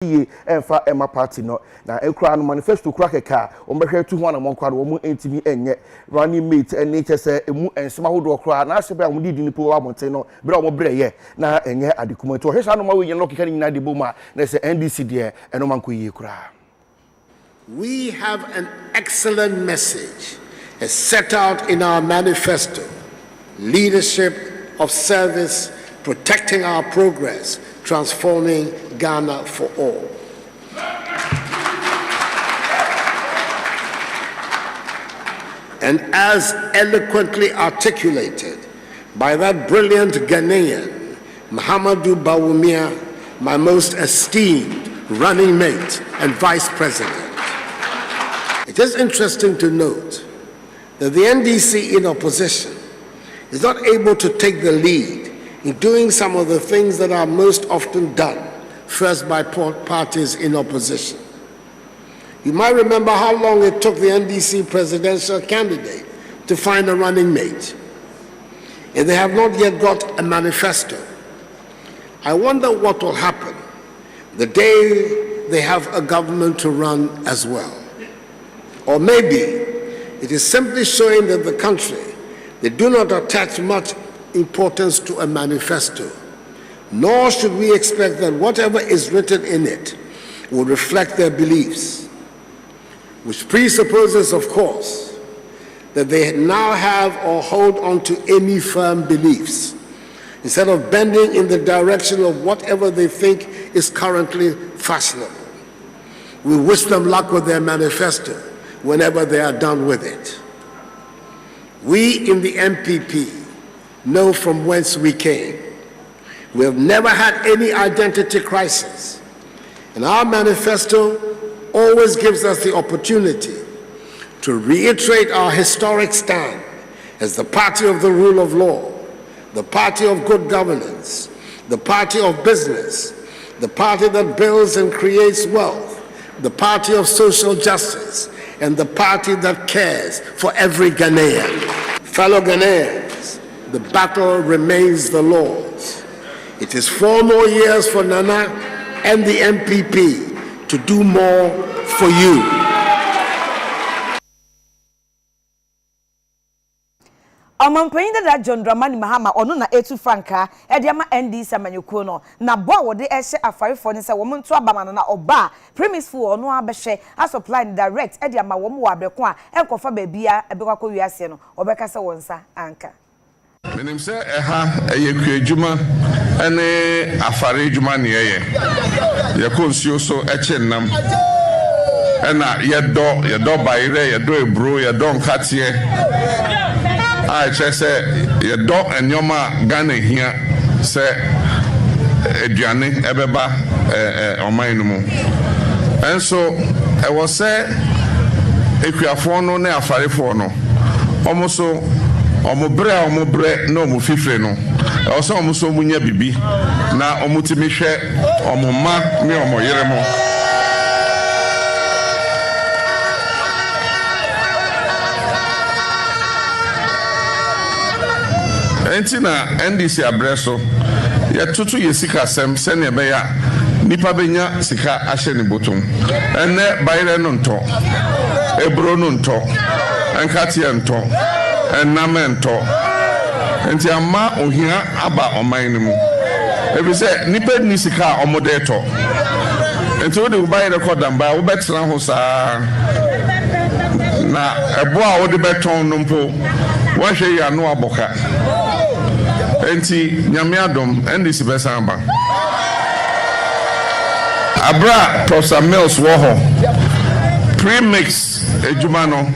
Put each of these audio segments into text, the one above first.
Enfa Emma Party no na ekura no manifesto kura keka ombehwe tu ho na monkwa no mu entimi enye running mate ene say emu ensema hodo kura na asebe a mudi ni po amonte no bra mo breye na enye adekumo to hwesa no ma we no keka ni na de boma na say NDC de eno manko yi kura. We have an excellent message as set out in our manifesto: leadership of service, protecting our progress, transforming Ghana for all. And as eloquently articulated by that brilliant Ghanaian, Mahamadou Bawumia, my most esteemed running mate and vice president. It is interesting to note that the NDC in opposition is not able to take the lead in doing some of the things that are most often done, first by parties in opposition. You might remember how long it took the NDC presidential candidate to find a running mate, and they have not yet got a manifesto. I wonder what will happen the day they have a government to run as well. Or maybe it is simply showing that the country, they do not attach much importance to a manifesto, nor should we expect that whatever is written in it will reflect their beliefs, which presupposes, of course, that they now have or hold on to any firm beliefs, instead of bending in the direction of whatever they think is currently fashionable. We wish them luck with their manifesto whenever they are done with it. We in the MPP know from whence we came. We have never had any identity crisis, and our manifesto always gives us the opportunity to reiterate our historic stand as the party of the rule of law, the party of good governance, the party of business, the party that builds and creates wealth, the party of social justice, and the party that cares for every Ghanaian. Fellow Ghanaians, the battle remains the Lord's. It is 4 more years for Nana and the MPP to do more for you. Omanpanyida da John Dramani Mahama ono na etu franka e de ama NDC amanyekuo no na bo a wode ehye afarefo ne se wo nto abama na oba premise fu ono abehye a supply direct e de ama wo mo abreko a enkofa ba bia ebekwa ko wiase no obeka se wonsa anka menim se eha eyekwu adwuma ene afare adwuma ne ye konsuo so eche nnam ena yedo bayire yedo ebro yedo nkatie I just say your dog and your man Ghana here say Ediane Ebeba on my no. And so I was say if you are for no ne afare for no. Almost so omobre no mu fifre no. Also almost so munya bibi na omutimi hwe omoma me omoyere mo. Entina NDC abreso ya tutu yesika sem sene be ya nipa benya sika ahye ne botom enne bayre no nto ebro no nto enkatie nto enname nto enti ama ohia aba oman ne mu ebi se nipa ni sika omode to enti wo de bayre kodam ba wo betra ho saa na ebo a wo de beton no mpo wo hwe ya no aboka enti nyame adom NDC besamba abra Professor Mills wo ho premix ejuma no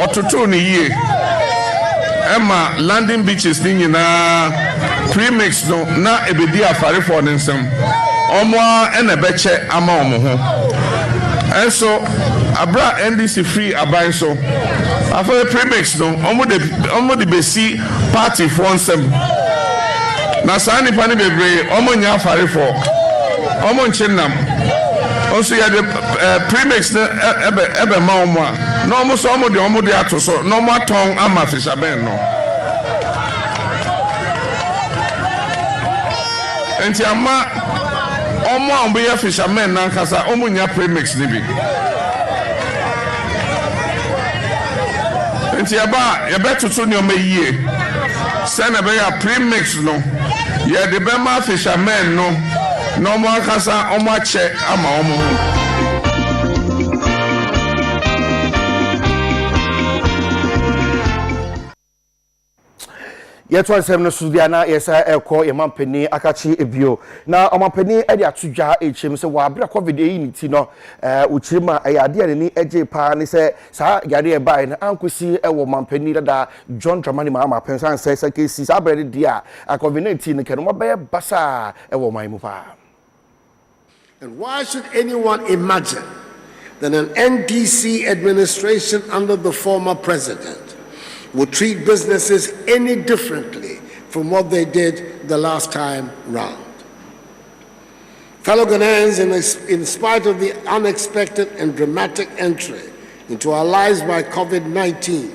ototo ni yie ema landing beaches ni nyina premix no na ebedi afare for nsem omo ena beche ama omo ho enso abra NDC free aban so afare premix no omo de besi party for nsem na sani pani bebre omo nya afare for omo nchenam onso ya de premix na ebe ma omo a na omo so omo de atoso na omo aton ama fishaben no enti ama omo a be fishermen na nkasa omo nya premix ni bi nti ya betutu ni omo yie se na be ya premix no ye de be ma fishermen no no mo nkasa omo ache ama omo yet one seven Sudiana, yes, I call a mampeni, Akachi ebio. Now, a mampeni, Edia Tuja, HM, so Wabra COVID in Tino, Uchima, a idea any edge pan, say, Sa Gadia by an uncle see a woman penny that John Dramani Mama Pensan says, a case is already dear, a convenient in the Canoma Bassa, a woman mufa. And why should anyone imagine that an NDC administration under the former president would treat businesses any differently from what they did the last time round? Fellow Ghanaians, in spite of the unexpected and dramatic entry into our lives by COVID-19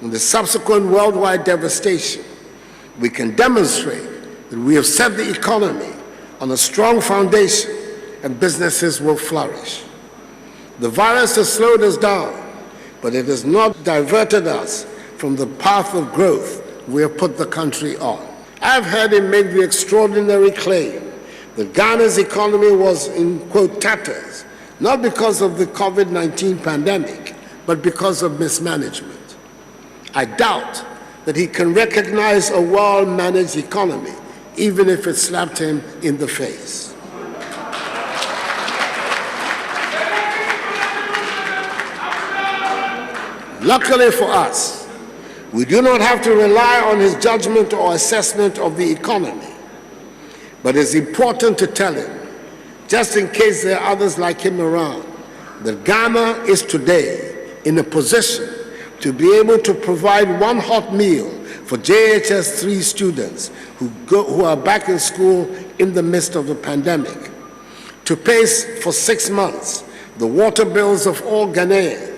and the subsequent worldwide devastation, we can demonstrate that we have set the economy on a strong foundation and businesses will flourish. The virus has slowed us down, but it has not diverted us from the path of growth we have put the country on. I've heard him make the extraordinary claim that Ghana's economy was in, quote, tatters, not because of the COVID-19 pandemic, but because of mismanagement. I doubt that he can recognize a well-managed economy, even if it slapped him in the face. Luckily for us, we do not have to rely on his judgment or assessment of the economy, but it's important to tell him, just in case there are others like him around, that Ghana is today in a position to be able to provide one hot meal for JHS 3 students who are back in school in the midst of the pandemic, to pay for 6 months the water bills of all Ghanaians,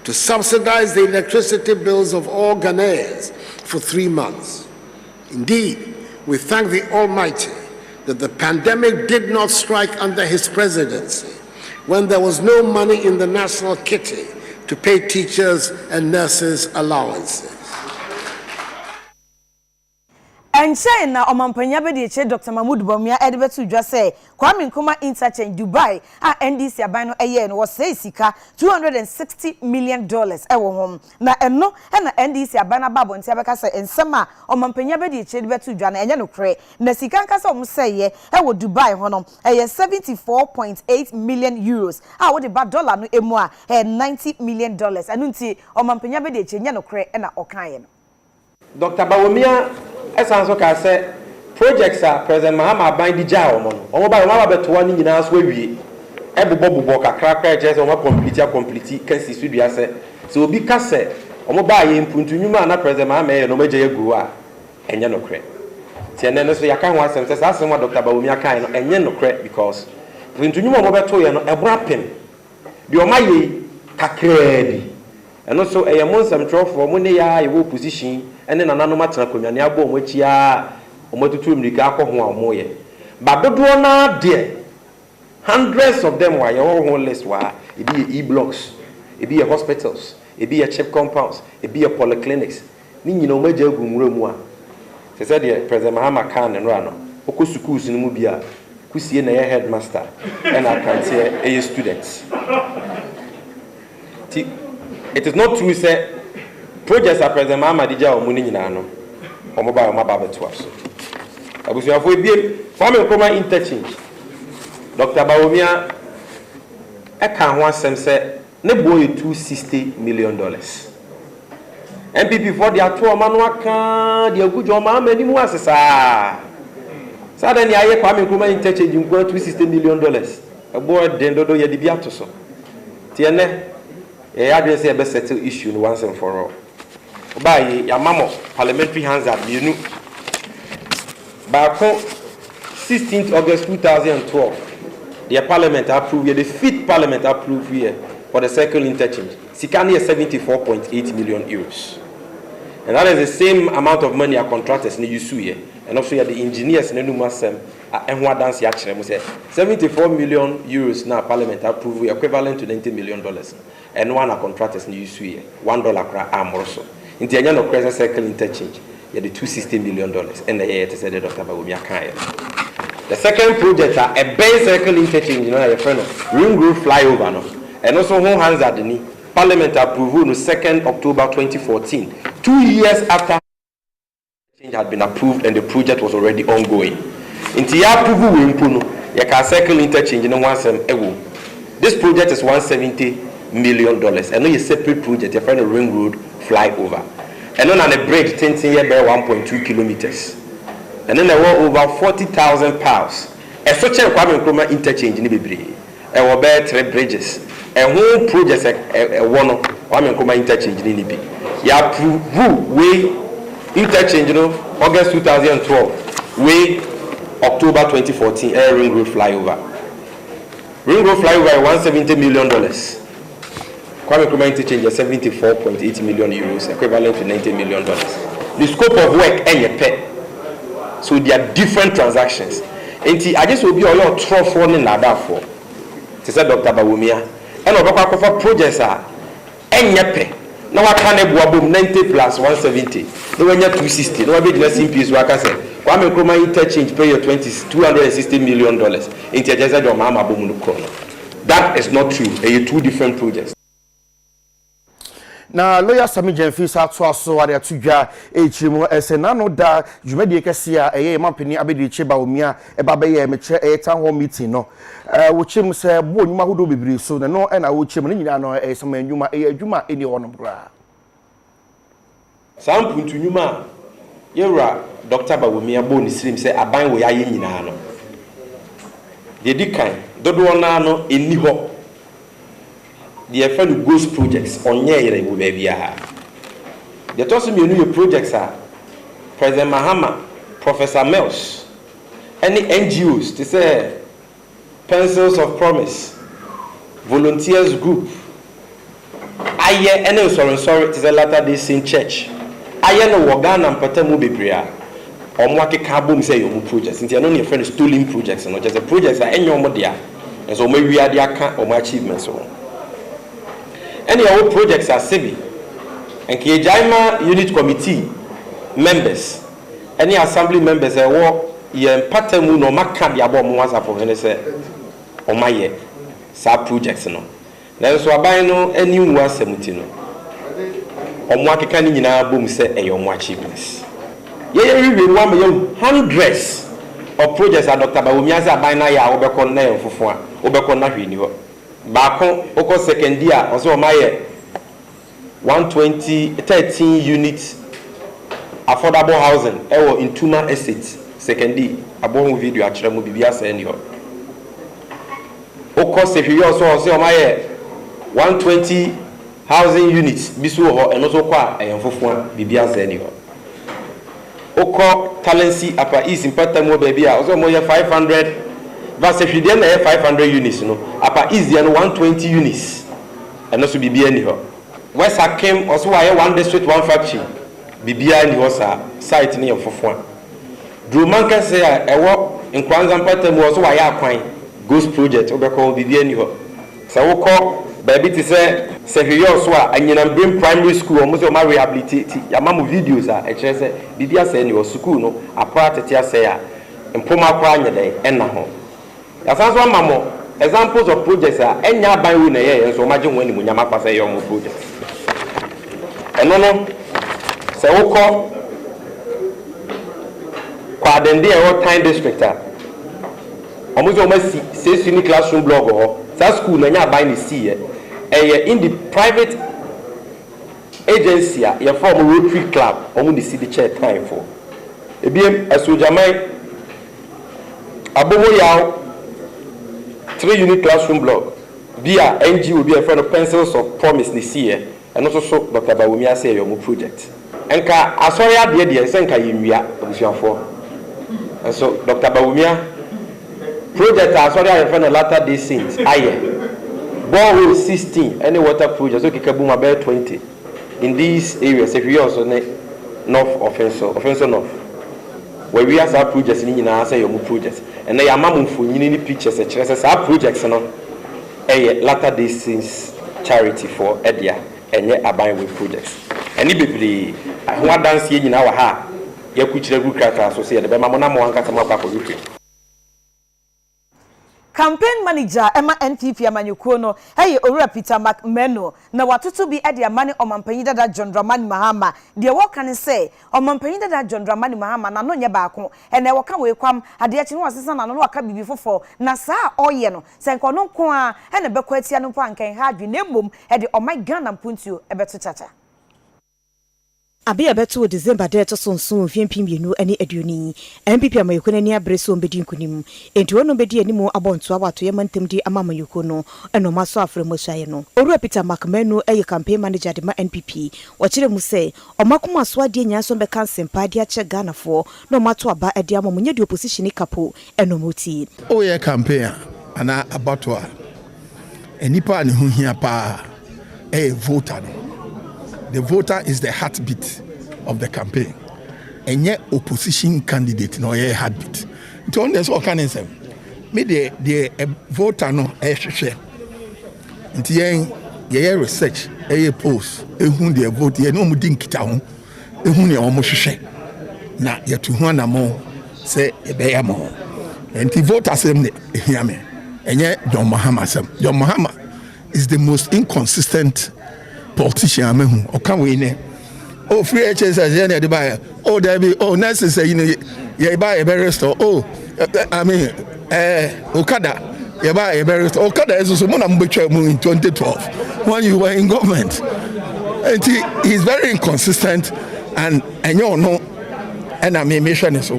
to subsidize the electricity bills of all Ghanaians for 3 months. Indeed, we thank the Almighty that the pandemic did not strike under his presidency, when there was no money in the national kitty to pay teachers and nurses allowances. And China, Omampanya Bedi, Dr. Mahmoud Bawumia, Edbetu just say, Kwame Nkrumah Interchange Dubai, NDC Abano Ayen was say Sika $260 million. Ewo home. Na eno, and NDC Abana Babo and Sabakasa and Sama, Omampanya Bedi, Edbetu Jana, and Yanukre, Nasikankas Musay, Ewo Dubai Honum, a 74.8 million euros. I would about dollar no emwa, $90 million. Anunti, Omampanya Bedi, Yanukre, and Okayen. Dr. Bawumia, as answer can say, projects are President Mahama bind the jar on. By one about 1 in us where we every bobo cracker just on complete can see studio say. So be casse, Omoba in Puntunuma and President Mahama no major gua and Yanocre. Tiana so Yakan was and says, ask what Dr. Bawumia kind and Yanocre because Puntunuma Mobato a wrapping. The Omaye Akyere. And also a monster trophy for Munia, you will position. And then another matter of Kunya Niabo, which ya Omotu Mrika Moye. But Bodwana, dear, hundreds of them were your own list. Why it be e-blocks, it be a hospitals, it be a cheap compounds, it be a polyclinics. Nini no major gumrumwa. They said, President Mahama Khan and Rano, Okusukus in Mubia, Kusi and a headmaster, and I can say a students. It is not true, say. Projects are President Mahama Dija or Muninano, or mobile Mababa to us. I was your way, Kwame Nkrumah Interchange. Dr. Bawumia, I can't want some say, Neboy $260 million. MPP for the Atu Manuaka, the good job, many more. Suddenly, I hear Kwame Nkrumah Interchange in $260 million. A board then do Yadibiatoso. Tiene, a address a best settle issue once and for all. By Yamamo parliamentary hands up, you know. By 16th August 2012, the parliament approved, the 5th parliament approved here for the circle interchange. Sikani is 74.8 million euros. And that is the same amount of money our contractors need to here. And also the engineers in the and what dance Akyere say 74 million euros now parliament approve equivalent to $90 million. And one of contractors in use $1 cra amoroso. In the end of crescent circle interchange, you had $260 million and the year to say Dr. Boasiako. The second project are a base circle interchange, you know, a friend of Ring Road flyover, no? And also home hands at the knee. Parliament approved on 2nd October 2014, 2 years after change had been approved and the project was already ongoing. In the approval, we improve. You can circle interchange in this project is $170 million. And no, a separate project, a friend of Ring Road flyover. And then on a bridge, 10 years by 1.2 kilometers. And then there were over 40,000 pounds. A such a Kwabena interchange in the Bibri. There were 3 bridges. A whole project, one of Kwabena interchange in the Bibri. You approve way interchange, August 2012, way October 2014, Ring Road flyover. Ring Road flyover $170 million. Kwabena interchange is 74.8 million euros, equivalent to $90 million. The scope of work and your pet. So there are different transactions. And I just will be a lot of trouble for for. To say Dr. Bawumia. And over projects are and your pet. Now I can't have 90 plus 170. No one 260. No one be the same piece. What I say. Kwabena interchange pay your $260 million. That is not true. They are 2 different projects. Na lawyer Sami Jenfisa to aso ade atudwa echirimo esena no da dwumadi kese a eye mampeni abedi cheba omia eba be ye meche town hall meeting no wo chim se bo nyuma hodo bebiri so no na wo chim no nyina no esema nyuma adwuma eni wono bra sample to nyuma yewra Dr. Bawumia bo ni slim se aban wo yaye nyina no de dikan dodo na no eni ho the fellow ghost projects on Akyere will be here. The toss me new projects are President Mahama, Professor Mills, any NGOs to say Pencils of Promise, Volunteers Group. Aye, and sorry to the Latter-day Saint Church. Aye, no Wagan and Patemu Bibria. Or Mwake Kabum say your projects. Since you're not your friend stealing projects, and not just the projects are any more there. And so maybe we are the account or my achievements. Any of our projects are civil. And Kijaima Unit Committee members, any assembly members, I work in Patemu no Maka the Abo Mwasa for Venese or my year. Sa projects no. Then so I no any one semitino. Or Mwakani in our boom say a young achievements. Ye we 1 million hundreds of projects are Dr. Bawumia's by Naya Obekon Nail for Obekon Nahi. Bako oko second year also my 13 units affordable housing ewo in Tuma estate second year abon video Akyere mu bibia send yo oko sefiyo also my 120 housing units bisu ho and also kwa ayemfofo bibia send yo oko talency upper east in Patamo baby also mo 500 verse if you then 500 units no upper east there 120 units and also bibia ni ho west came also why 1 district 1 factory bibia ni ho sa site ni yemfofo Drumanka say ewo in Kwanzaa Patamo also why akwan ghost project obekọ bibia ni ho say wokọ baby to say you also anyina bring primary school almost o ma rehabilitate ya mamu videos a e say bibia say ni o school no apart tetia say a mpoma kwa anyede enna ho ya sanso mamo examples of projects are enya ban we na ye so maje won ni munyama pa say your projects eno no say wokọ kwa dende e time district a almost o ma si unique classroom blog ho that school na nya ban ni see in the private agency your form Rotary Club omu the city chair time for ebiem asojamai abowo yaw 3 unit classroom block via NGO be a friend of Pencils of Promise this year and also so Dr. Bawumia say your project enka asoria de senka yimia obusuafo and so Dr. Bawumia project asoria friend of Latter-day Saints aye borehole 16 any water projects so kikabuma about 20 in these areas if you also north offense north where we have our projects in say your projects ɛnɛ yɛ ama mo mfonyini ne pictures ɛkyerɛ sɛ saa projects no ɛyɛ Latter Day Saints charity for ɛdea ɛnyɛ aban with projects ɛne bebree ho adanseɛ nyinaa wɔ ha yɛkukyerɛ gu krataa so sɛ yɛde bɛma mo na mo ankasa mo akɔ akɔhwehwɛ. Campaign manager Emma NPP amanyukuo no hey owura Peter McMeno na watoto bi e de amane omampanyi dada John Dramani Mahama de wo kan say omampanyi dada John Dramani Mahama na no nye baako ene wo ka we kwam ade achi no asesa na no aka bibi fofo na saa oye no se nko no nko a ene bekọ atia no pa nkan ha adwe na mmom e de omai Ghana mpuntuo e beto chacha Abia beto December de to sonson fiempim bienu ani aduoni MPP amayuko na ni abreso mbedi nkunim enti wono bedi animu abonto abato ye mantem di amamayuko no eno maso afremo hyaye no Owura Peter McMeno eye campaign manager de ma NPP wakire mu se omakoma so ade nyanso be kan sempa de ache Ghana fo no mato aba ade amamunye di opposition kapo eno moti o ye campaign ana abato a enipa ne ho hia pa voter no. The voter is the heartbeat of the campaign. And yet opposition candidate no ye heartbeat. To understand what can I say? Me the voter no share. Nti ye research, ye post, ehun the vote, ye no mu din kita ho. Ehun ne omo hwehwe. Na ye to ho na mo say e be ya mo. Nti voter sem ne ehia me. Enye John Mahama sem. John Mahama is the most inconsistent politician amehu okanwe ne oh free HS agenda de buy oh there be oh necessary you know you buy a better store oh I mean Okada you buy a better store Okada is so mo na mbetwa mu in 2012 when you were in government and he's very inconsistent and you know and I mean mission so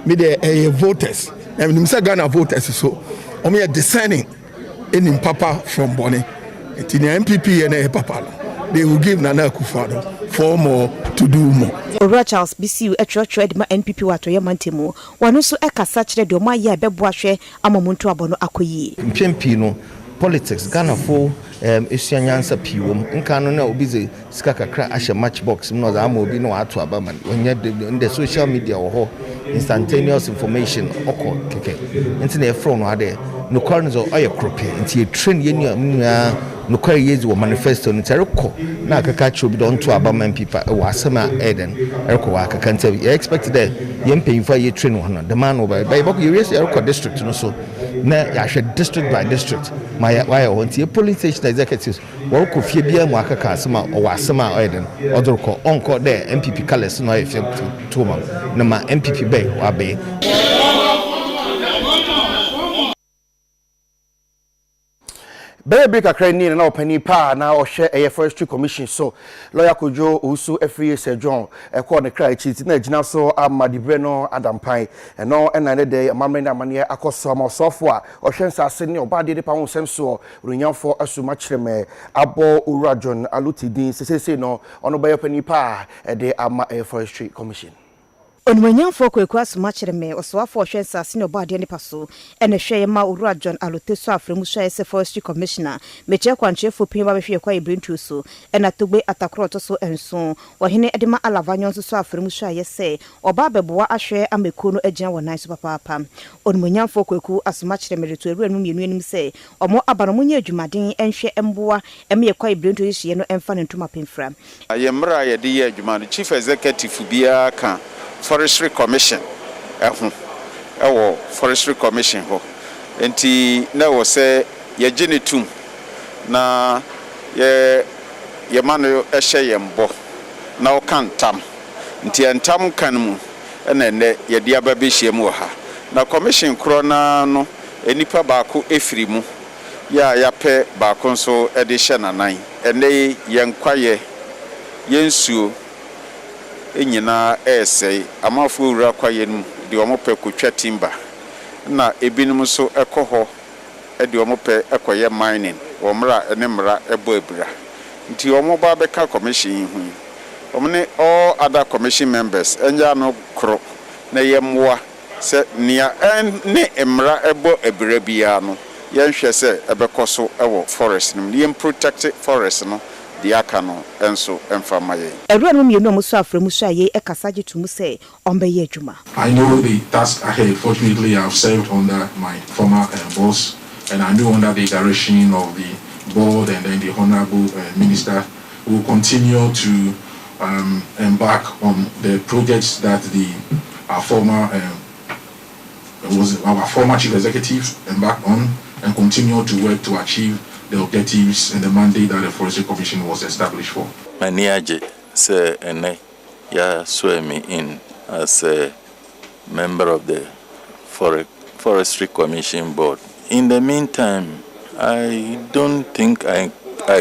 me the voters and me say Ghana voters so o me discerning in papa from Bonny and the MPP and papa they will give Nana Akufo-Addo 4 more to do more. Owura Charles BCU etwetwe de ma NPP wato ye mantemu wano so ekasa kire de ma ye beboahwe amamuntu abono akoyi mpempi no politics Ghana fo esuanyansa piwom nka no na obize sika kakra ahye matchbox no za ama obi no ato abaman onye the social media wo ho instantaneous information oko keke nti na efro no ade no corners oye krope nti e train ye nua no kware yezi wo manifesto no tereko na akaka chi obi don to abaman pipa e wasema eden ereko wa akaka ntabi you expect that ye mpemfa ye train wo no the man over by boko you yes ereko district no so na ya hwe district by district my why onti police station executives wo ko fie bia mu akaka asema o wasema eden odorko onko there MPP colors no e fie to ma na ma MPP bay wa bay Baby kakra ni na opani pa na ohye eye forestry commission so lawyer Kojo Usu Afia Sir John ekọ ne kra chi na gina so amadibre no adampan eno na ne de amamre na mane akoso ma sofo a ohye nsase ne oba de pa ho sem so runyamfo asuma kireme abo Owura John Alutidin sesese no ono baye opani pa de ama eye forestry commission Onwanyamfo kwekwa asuma kireme oswafo ohwensa senior board ne paso ene hweye ma Owura John Aluteso afremu hweye se forestry commissioner meche kwanchefo pin ba behwe kwa ibrintu so ena togbe atakro to so enso wahene edema alavanyo so afremu hweye se oba beboa ahwe amekuo no agina wonan so papa onwanyamfo kwekwa asuma kireme reto ewura no mienu enim se omo abanomunye adwumaden enhwe emboa eme kwa ibrintu hye no emfa ne ntoma pemfra ayemra ye de ye adwuma no chief executive bia ka Forestry Commission Forestry Commission ho enti na wo se ye gene tum na ye mano ehye yembo na o kan tam nti entam kan mu ene ye dia ba be hye mu ha na commission kro na no enipa baako efiri mu ya pe baako nso e de hye nanan ene ye nkwaye yensuo enyina essay amafo Owura kwaye nu de omope kotwa timber na ebinum so ekoho e de omope ekoye mining omra ene mra ebo ebra nti omoba beka commission hu omne all other commission members enja no kro na yemwa se nia ne emra ebo ebra bia no yenhwe se ebekoso ewo forest nim yem protect forest no the akano enso emfamaye. Everyone you know muso afre muso aye ekasaje to muse ombeye adwuma. I know the task ahead. Fortunately, I've served under my former boss, and I know under the direction of the board and then the honorable minister will continue to embark on the projects that our former chief executive embarked on, and continue to work to achieve the objectives and the mandate that the Forestry Commission was established for. Maniaje say ene ya swear me in as a member of the Forestry Commission board. In the meantime, I don't think I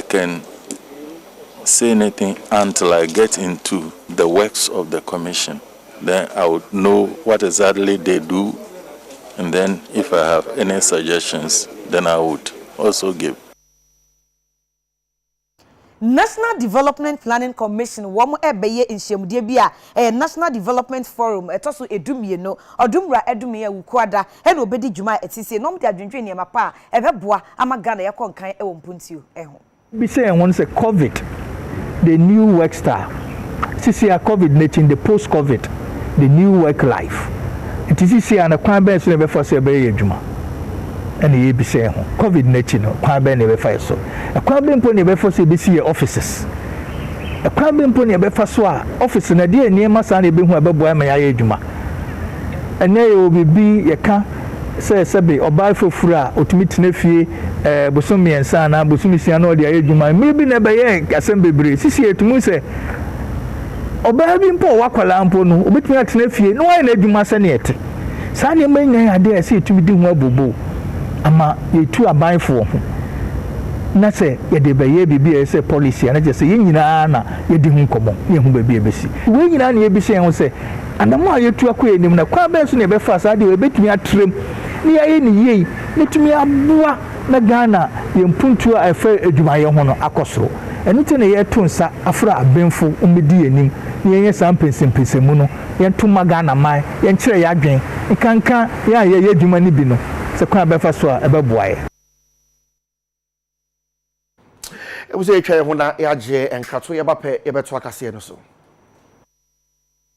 can say anything until I get into the works of the commission. Then I would know what exactly they do, and then if I have any suggestions, then I would also give. National Development Planning Commission womo ebeye nhyiamde bia National Development Forum etoso edumie no odumra edumie wukwada e no obedi djuma etise no mde adwendwe ne mapa ebeboa amagana yakonkan e wo mpuntio eho be say one say COVID, the new work style. See COVID-19, the post-COVID, the new work life. It is see an Kwabena so never for say be adwuma. And ye be say COVID-19 no Kwabena never for so. A Kwabena pon never for say be see offices. A Kwabena pon never for so office na dey niam sa na be hu abeboa ma ya adwuma. And na you be ye ka say sebe oba fofura otumi tena fie bosom miensa na bosom sia na odi ayedwuma maybe na be ye asem bebre sisi etumu se oba bi mpo wakwala mpo no obetumi atena fie no wa na adwuma sa na ete sa na manyan ade ase etumi di hu abobo ama yetu abanfo ho na se ye de be ye bibi e se policy na je se ye nyina na ye di hu nkomo ye hu ba bi ebesi we nyina na ye bi se ho se andamo ayetu akwa enim na kwa ben so na be fa sa de we betumi atrem ni aye ni yei netumi aboa na Ghana ye mpuntu a efa adwumaye ho no akosoro enu te na ye to nsa afra abenfo umedi enim ni ye san pensempensemu no ye ntuma Ghana man ye nkire ya adwen nkanka ya ye adwuma ni bi no se kwa be fa so a ebeboa ye e wo se etwa ye ho na ya je enkato ye bape ye beto akase no so